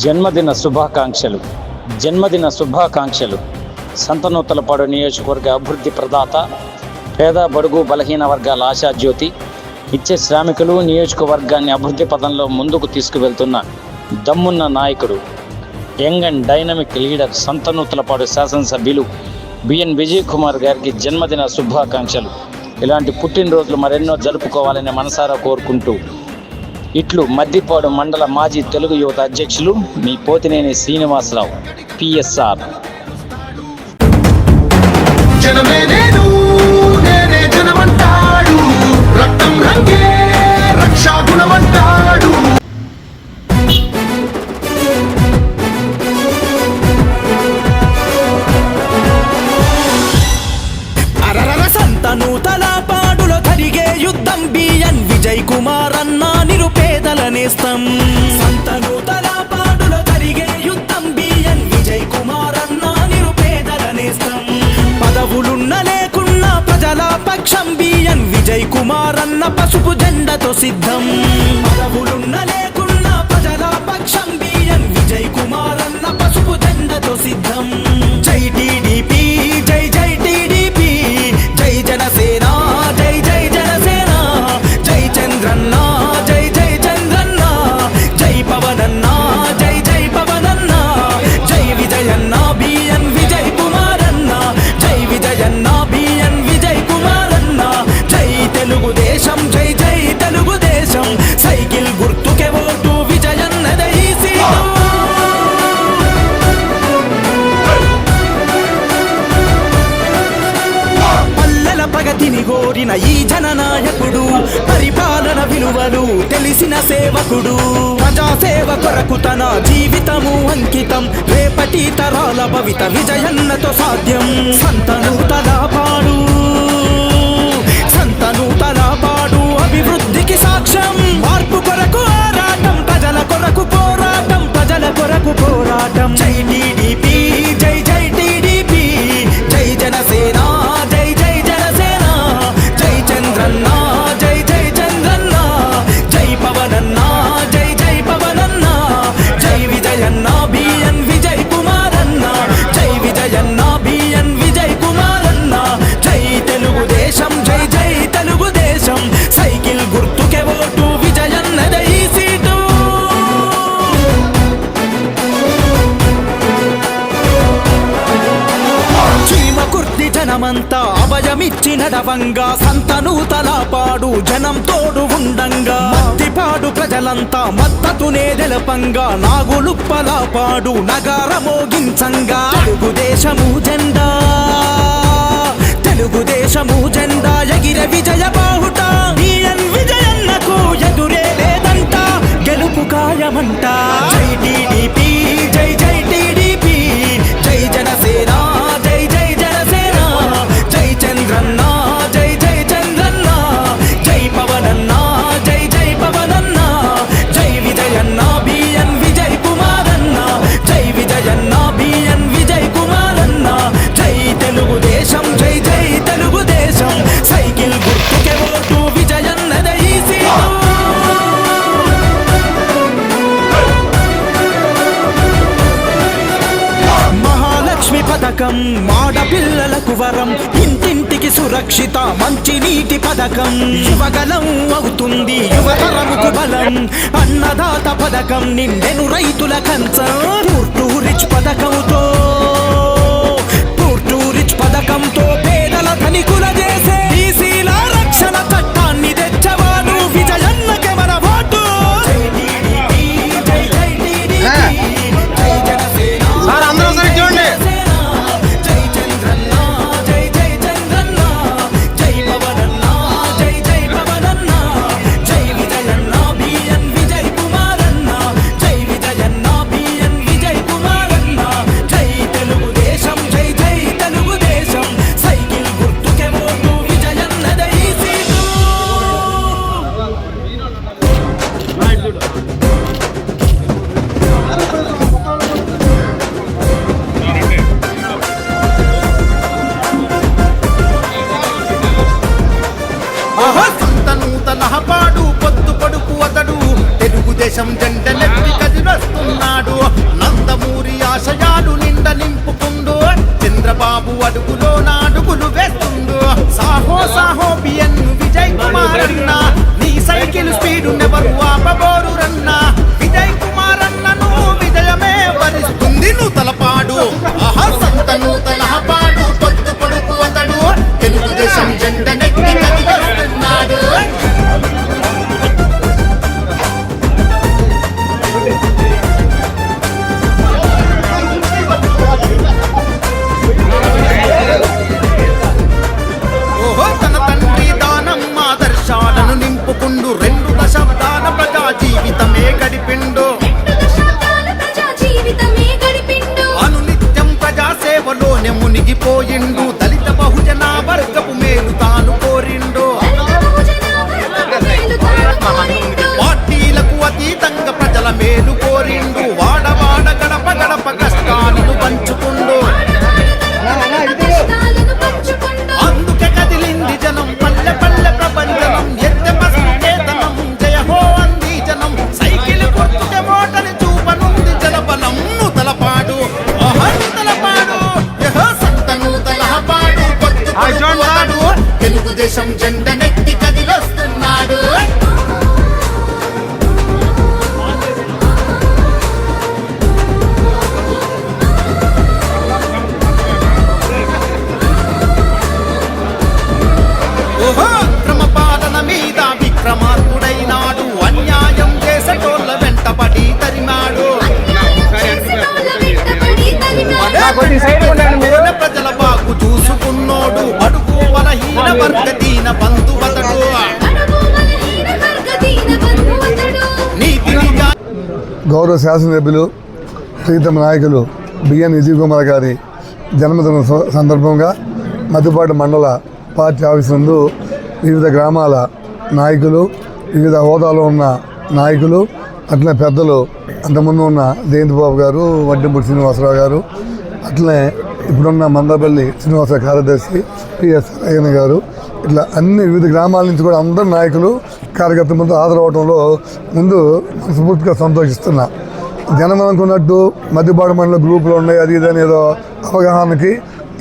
జన్మదిన శుభాకాంక్షలు సంతనూతలపాడు నియోజకవర్గ అభివృద్ధి ప్రదాత, పేద బడుగు బలహీన వర్గాల ఆశాజ్యోతి, ఇచ్చే శ్రామికులు, నియోజకవర్గాన్ని అభివృద్ధి పదంలో ముందుకు తీసుకువెళ్తున్న దమ్మున్న నాయకుడు, young and dynamic leader, Santhanuthalapadu శాసనసభ్యులు బిఎన్ విజయ్ కుమార్ గారికి జన్మదిన శుభాకాంక్షలు. ఇలాంటి పుట్టినరోజులు మరెన్నో జరుపుకోవాలని మనసారా కోరుకుంటూ ఇట్లు మద్దిపాడు మండల మాజీ తెలుగు యువత అధ్యక్షులు మీ పోతినేని శ్రీనివాసరావు, పిఎస్ఆర్. సంతనూతలపాడులో జరిగే యుద్ధం బిఎన్ విజయ్ కుమార్ అన్న నిరుపేదల నేస్తం. సంతనూతలపాడులో జరిగే యుద్ధం బిఎన్ విజయ్ కుమార్ అన్న నిరుపేదల నేస్తం. పదవులున్న లేకున్నా ప్రజల పక్షం బిఎన్ విజయ్ కుమార్ అన్న పసుపు జెండతో సిద్ధం. పదవులున్న లేకున్నా ప్రజల పక్షం బిఎన్ విజయ్ కుమార్ అన్న పసుపు జెండతో సిద్ధం. జై టీడీపీ, జై జై టీడీపీ, జై జనసేన, జై జై జనసేన, జై చంద్రన్న, జై జై చంద్రన్న, జై పవనన్న, జై జై పవనన్న, జై విజయన్న బిఎన్ విజయ్ కుమారన్న, జై విజయన్న బిఎన్ విజయ్ కుమారన్న, జై తెలుగుదేశం, జై జై తెలుగుదేశం, సైకిల్ గుర్తుకే ఓటు విజయన్నదే ఈ సీటు. ప్రగతిని కోరిన ఈ జననాయకుడు, పరిపాలన విలువలు తెలిసిన సేవకుడు, ప్రజాసేవ కొరకు తన జీవితము అంకితం, రేపటి తరాల భవిత విజయన్నతో సాధ్యం. సంతనూతలపాడు అభివృద్ధికి సాక్ష్యం, మార్పు కొరకు ఆరాటం, ప్రజల కొరకు పోరాటం, ప్రజల కొరకు పోరాటం. జై టీడీపీ, జై జై టీడీపీ, జై జనసేన, జై జై జనసేన, జై చంద్రన్న, జై జై చంద్రన్న, జై పవనన్న, జై జై పవనన్న, జై విజయన్న బిఎన్ విజయ్ కుమారన్న, జై విజయన్న బిఎన్ విజయ్ కుమారన్న, జై తెలుగుదేశం, జై జై తెలుగుదేశం, సైకిల్ గుర్తుకే ఓటు విజయన్నదే ఈ సీటు. చీమ కుర్తి జనమంతా అభయమిచ్చి నడవంగా, సంతనూతలపాడు జనం తోడు ఉండంగా, మద్దిపాడు ప్రజలంతా మద్దతునే తెలపంగా, నాగులుప్పలపాడు నగారమోగించంగా, తెలుగుదేశము జెండా ఎగిరే విజయ బాహుట, బిఎన్ విజయన్నకు ఎదురే లేదంట, గెలుపు ఖాయమంట. జై టీడీపీ, జై జై టీడీపీ, జై జనసేన, జై జై జనసేన, జై చంద్రన్న, జై జై చంద్రన్న, జై పవనన్న, జై జై పవనన్న, జై విజయన్న బిఎన్ విజయ్ కుమారన్న, జై విజయన్న బిఎన్ విజయ్ కుమారన్న, జై తెలుగుదేశం, జై జై తెలుగుదేశం, సైకిల్ గుర్తుకే ఓటు విజయన్నదే ఈ సీటు. మహాలక్ష్మి పథకం మాడపిల్లలకు వరం, ఇంటింటికి సురక్షిత మంచినీటి పథకం, యువగలం అవుతుంది యువతరముకు బలం, అన్నదాత పథకం నిండెను రైతుల కంచం, పూర్టూరిచ్ పథకంతో పేదల ధనికుల చేసే బీసీల రక్షణ చట్టాన్ని తెచ్చవాడు విజయన్నకే మన ఓటు. జై టీడీపీ, జై జై టీడీపీ, జై జనసేన, జై చంద్రన్న, జై జై చంద్రన్న, జై పవనన్న, జై జై పవనన్న, జై విజయన్న బిఎన్ విజయ్ కుమారన్న, జై విజయన్న బిఎన్ విజయ్ కుమారన్న, జై తెలుగుదేశం, జై జై తెలుగుదేశం, సైకిల్ గుర్తుకే ఓటు విజయన్నదే ఈ సీటు. సంతనూతలపాడు పొత్తు పడుకు అతడు, తెలుగుదేశం జెండలెత్తి కదిలొస్తున్నాడు. జెండనెత్తి కదిలొస్తున్నాడు. పాలన మీద విక్రమార్కుడైనాడు, అన్యాయం చేసేటోళ్ళ వెంటపడి తరిమాడు. ప్రజల బాగు చూసుకున్నోడు, అడుగు బలహీన వర్గ దీన బంధువతడు. నీతినిగా గౌరవ శాసనసభ్యులు ప్రీతమ నాయకులు బిఎన్ విజయ్ కుమార్ గారి జన్మదిన సందర్భంగా మద్దిపాడు మండల పార్టీ ఆఫీస్ నందు వివిధ గ్రామాల నాయకులు, వివిధ హోదాలో ఉన్న నాయకులు, అట్లనే పెద్దలు, అంతకుముందు ఉన్న జయంతిబాబు గారు, వడ్డింపూడి శ్రీనివాసరావు గారు, అట్లనే ఇప్పుడున్న మందపల్లి శ్రీనివాసరావు కార్యదర్శి పిఎస్ అయ్యన్న గారు, ఇట్లా అన్ని వివిధ గ్రామాల నుంచి కూడా అందరు నాయకులు కార్యకర్తల ముందు హాజరవడంలో ముందు మనస్ఫూర్తిగా సంతోషిస్తున్నా. జనం అనుకున్నట్టు మద్దిపాడు మండల గ్రూపులు ఉన్నాయి, అది ఇది ఏదో అవగాహనకి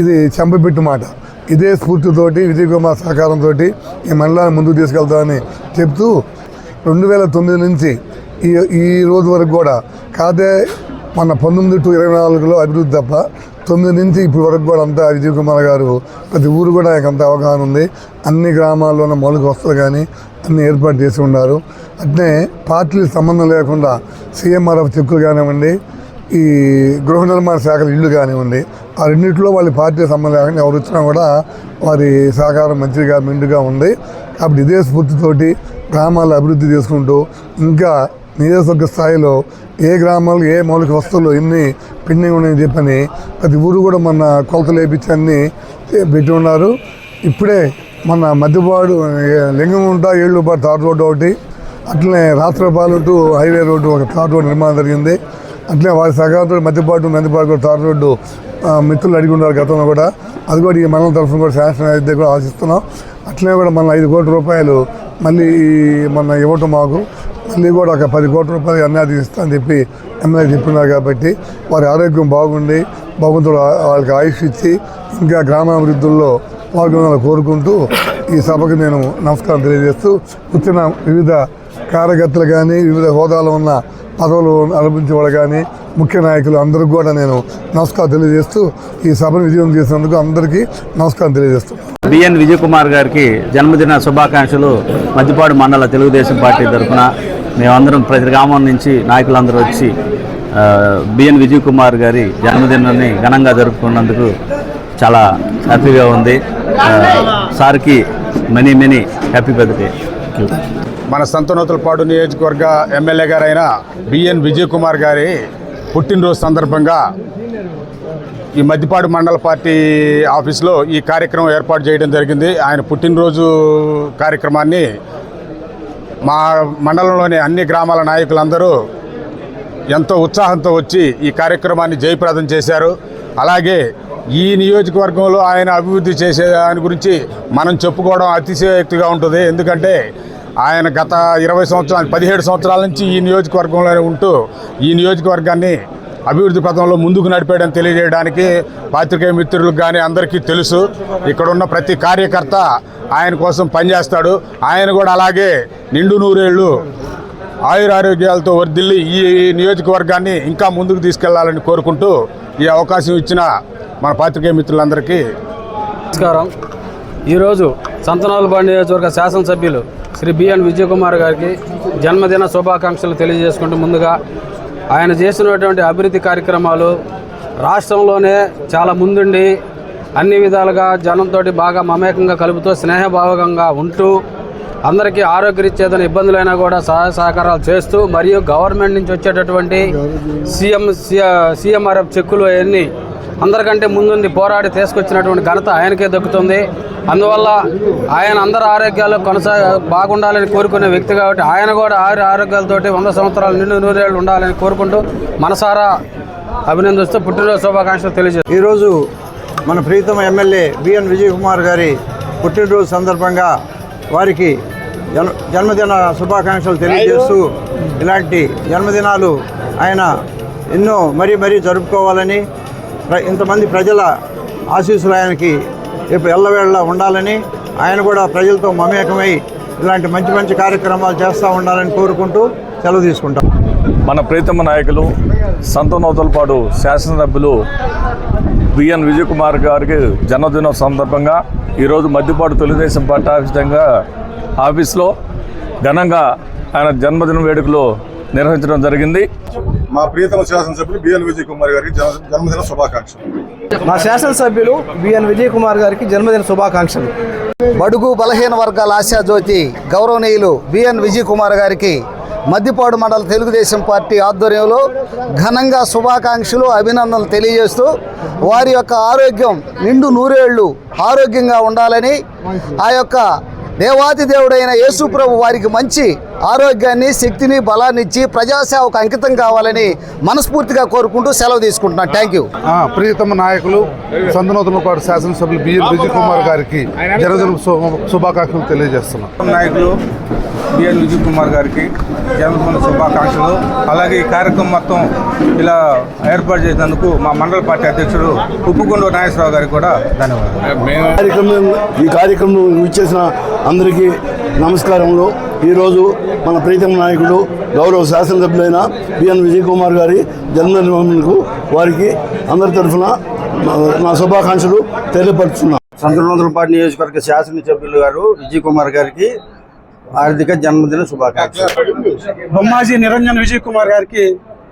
ఇది చెంపపెట్టు మాట. ఇదే స్ఫూర్తితోటి విజయ్ కుమార్ సహకారంతో ఈ మండలాన్ని ముందుకు తీసుకెళ్తామని చెప్తూ 2009 నుంచి ఈ రోజు వరకు కూడా కాదే మన 19 to 24లో అభివృద్ధి తప్ప 9 నుంచి ఇప్పటి వరకు కూడా అంతా విజయ్ కుమార్ గారు ప్రతి ఊరు కూడా అంత అవగాహన ఉంది. అన్ని గ్రామాల్లో ఉన్న మౌలిక వసతులు కానీ అన్ని ఏర్పాటు చేసి ఉన్నారు. అట్నే పార్టీలకు సంబంధం లేకుండా CMRF చెక్కులు కానివ్వండి, ఈ గృహ నిర్మాణ శాఖల ఇళ్ళు కానివ్వండి, ఆ రెండింటిలో వాళ్ళ పార్టీ సంబంధం లేకుండా ఎవరు వచ్చినా కూడా వారి సహకారం మంచిగా మెండుగా ఉంది. కాబట్టి ఇదే స్ఫూర్తితోటి గ్రామాల అభివృద్ధి చేసుకుంటూ ఇంకా నియోజకవర్గ స్థాయిలో ఏ గ్రామాలు ఏ మౌలిక వస్తువులు ఎన్ని పెండింగ్ ఉన్నాయని చెప్పని ప్రతి ఊరు కూడా మన కొలతలు వేయించి అన్నీ పెట్టి ఉన్నారు. ఇప్పుడే మన మద్దిపాడు లింగముంట ఏళ్ళుపాటు తార్ రోడ్డు ఒకటి, అట్లనే రాత్రపాలెం టు హైవే రోడ్డు ఒక తార్ రోడ్డు నిర్మాణం జరిగింది. అట్లే వారి సహకారంతో నందిపాడు కూడా తార్ రోడ్డు మిత్రులు అడిగి ఉన్నారు గతంలో కూడా, అది కూడా ఈ మండలం తరఫున కూడా శాంక్షన్ అయితే కూడా ఆశిస్తున్నాం. అట్లనే కూడా మన 5 కోట్ల రూపాయలు మళ్ళీ మొన్న ఇవ్వటం మాకు మళ్ళీ కూడా ఒక 10 కోట్ల రూపాయలు అన్యాది ఇస్తా అని చెప్పి ఎమ్మెల్యే చెప్పినారు. కాబట్టి వారి ఆరోగ్యం బాగుండి భగవంతుడు వాళ్ళకి ఆయుష్ ఇచ్చి ఇంకా గ్రామాభివృద్ధుల్లో పాల్గొనాలని కోరుకుంటూ ఈ సభకు నేను నమస్కారం తెలియజేస్తూ వచ్చిన వివిధ కార్యకర్తలు కానీ వివిధ హోదాలో ఉన్న పదవులు అనుభవించే వాళ్ళు కానీ ముఖ్య నాయకులు అందరికీ కూడా నేను నమస్కారం తెలియజేస్తూ ఈ సభను విజయం చేసినందుకు అందరికీ నమస్కారం తెలియజేస్తున్నాను. బిఎన్ విజయ్ కుమార్ గారికి జన్మదిన శుభాకాంక్షలు మద్దిపాడు మండల తెలుగుదేశం పార్టీ తరఫున మేమందరం ప్రతి గ్రామం నుంచి నాయకులందరూ వచ్చి బిఎన్ విజయ్ కుమార్ గారి జన్మదినాన్ని ఘనంగా జరుపుకున్నందుకు చాలా హ్యాపీగా ఉంది. సార్కి మెనీ హ్యాపీ బర్త్డే. మన సంతనూతలపాడు నియోజకవర్గ ఎమ్మెల్యే గారైన బిఎన్ విజయ్ కుమార్ గారి పుట్టినరోజు సందర్భంగా ఈ మద్దిపాడు మండల పార్టీ ఆఫీస్లో ఈ కార్యక్రమం ఏర్పాటు చేయడం జరిగింది. ఆయన పుట్టినరోజు కార్యక్రమాన్ని మా మండలంలోని అన్ని గ్రామాల నాయకులందరూ ఎంతో ఉత్సాహంతో వచ్చి ఈ కార్యక్రమాన్ని జయప్రదం చేశారు. అలాగే ఈ నియోజకవర్గంలో ఆయన అభివృద్ధి చేసే దాని గురించి మనం చెప్పుకోవడం అతిశయోక్తిగా ఉంటుంది. ఎందుకంటే ఆయన గత 17 సంవత్సరాల నుంచి ఈ నియోజకవర్గంలోనే ఉంటూ ఈ నియోజకవర్గాన్ని అభివృద్ధి పథంలో ముందుకు నడిపేయడం తెలియజేయడానికి పాత్రికేయ మిత్రులకు కానీ అందరికీ తెలుసు. ఇక్కడ ఉన్న ప్రతి కార్యకర్త ఆయన కోసం పనిచేస్తాడు. ఆయన కూడా అలాగే నిండు నూరేళ్ళు ఆయురారోగ్యాలతో వర్ధిల్లి ఈ నియోజకవర్గాన్ని ఇంకా ముందుకు తీసుకెళ్లాలని కోరుకుంటూ ఈ అవకాశం ఇచ్చిన మన పాత్రికేయ మిత్రులందరికీ నమస్కారం. ఈరోజు సంతనూతలపాడు నియోజకవర్గ శాసనసభ్యులు శ్రీ బిఎన్ విజయ్ కుమార్ గారికి జన్మదిన శుభాకాంక్షలు తెలియజేసుకుంటూ ముందుగా ఆయన చేసినటువంటి అభివృద్ధి కార్యక్రమాలు రాష్ట్రంలోనే చాలా ముందుండి అన్ని విధాలుగా జనంతో బాగా మమేకంగా కలుపుతూ స్నేహభావంగా ఉంటూ అందరికీ ఆరోగ్యరీత్యా ఇబ్బందులైనా కూడా సహాయ సహకారాలు చేస్తూ మరియు గవర్నమెంట్ నుంచి వచ్చేటటువంటి CMRF చెక్కులు అవన్నీ అందరికంటే ముందుండి పోరాడి తీసుకొచ్చినటువంటి ఘనత ఆయనకే దక్కుతుంది. అందువల్ల ఆయన అందరి ఆరోగ్యాలు బాగుండాలని కోరుకునే వ్యక్తి కాబట్టి ఆయన కూడా ఆరోగ్యాలతోటి 100 సంవత్సరాలు నిండు నూరేళ్ళు ఉండాలని కోరుకుంటూ మనసారా అభినందిస్తూ పుట్టినరోజు శుభాకాంక్షలు తెలియజేస్తారు. ఈరోజు మన ప్రీతమ ఎమ్మెల్యే బిఎన్ విజయ్ కుమార్ గారి పుట్టినరోజు సందర్భంగా వారికి జన్మదిన శుభాకాంక్షలు తెలియజేస్తూ ఇలాంటి జన్మదినాలు ఆయన ఎన్నో మరీ జరుపుకోవాలని, ఇంతమంది ప్రజల ఆశీస్సులు ఆయనకి ఎల్లవేళలా ఉండాలని, ఆయన కూడా ప్రజలతో మమేకమై ఇలాంటి మంచి మంచి కార్యక్రమాలు చేస్తూ ఉండాలని కోరుకుంటూ సెలవు తీసుకుంటాం. మన ప్రీతమ నాయకులు సంతనూతలపాడు శాసనసభ్యులు బిఎన్ విజయ్ కుమార్ గారికి జన్మదినం సందర్భంగా ఈరోజు మద్దిపాడు తెలుగుదేశం పార్టీ ఆఫీస్లో ఘనంగా ఆయన జన్మదిన వేడుకలు నిర్వహించడం జరిగింది. మా ప్రియతమ శాసనసభ్యులు బిఎన్ విజయ్ కుమార్ గారికి జన్మదిన శుభాకాంక్షలు. మా శాసనసభ్యులు బిఎన్ విజయ్ కుమార్ గారికి జన్మదిన శుభాకాంక్షలు. బడుగు బలహీన వర్గాల ఆశాజ్యోతి గౌరవనీయులు బిఎన్ విజయ్ కుమార్ గారికి మద్దిపాడు మండల తెలుగుదేశం పార్టీ ఆధ్వర్యంలో ఘనంగా శుభాకాంక్షలు, అభినందనలు తెలియజేస్తూ వారి యొక్క ఆరోగ్యం నిండు నూరేళ్లు ఆరోగ్యంగా ఉండాలని, ఆ యొక్క దేవాది దేవుడైన యేసు ప్రభు వారికి మంచి ఆరోగ్యాన్ని, శక్తిని, బలాన్ని ఇచ్చి ప్రజాసేవకు అంకితం కావాలని మనస్ఫూర్తిగా కోరుకుంటూ సెలవు తీసుకుంటున్నాను. Thank you. ప్రియతమ నాయకులు సంతనూతలపాడు శాసనసభ్యులు బిఎన్ విజయ్ కుమార్ గారికి జన్మదిన శుభాకాంక్షలు తెలియజేస్తున్నాం. నాయకులు బిఎన్ విజయ్ కుమార్ గారికి జన్మదిన శుభాకాంక్షలు. అలాగే ఈ కార్యక్రమం మొత్తం ఇలా ఏర్పాటు చేసినందుకు మా మండల పార్టీ అధ్యక్షుడు ఉప్పుకొండ నాగేశ్వరరావు గారికి కూడా ధన్యవాదాలు. ఈ కార్యక్రమం ఇచ్చేసిన అందరికీ నమస్కారములు. ఈరోజు మన ప్రీతమ నాయకుడు గౌరవ శాసనసభ్యులైన బిఎన్ విజయ్ కుమార్ గారి జన్మదినంకు వారికి అందరి తరఫున నా శుభాకాంక్షలు తెలియపరుస్తున్నాను. సంతనూతలపాడు నియోజకవర్గ శాసనసభ్యులు గారు విజయ్ కుమార్ గారికి హార్దిక జన్మదిన శుభాకాంక్షలు. బొమ్మాజీ నిరంజన్ విజయ్ కుమార్ గారికి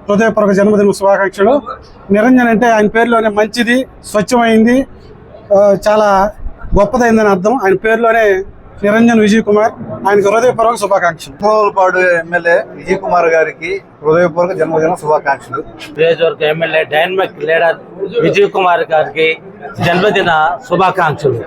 హృదయపూర్వక జన్మదిన శుభాకాంక్షలు. నిరంజన్ అంటే ఆయన పేరులోనే మంచిది, స్వచ్ఛమైంది, చాలా గొప్పదైందని అర్థం. ఆయన పేరులోనే నిరంజన్ విజయ్ కుమార్, ఆయనకు హృదయపూర్వక శుభాకాంక్షలు. సంతనూతలపాడు ఎమ్మెల్యే విజయ్ కుమార్ గారికి హృదయపూర్వక జన్మదిన శుభాకాంక్షలు. నియోజకవర్గ MLA dynamic leader Vijay Kumar గారికి జన్మదిన శుభాకాంక్షలు.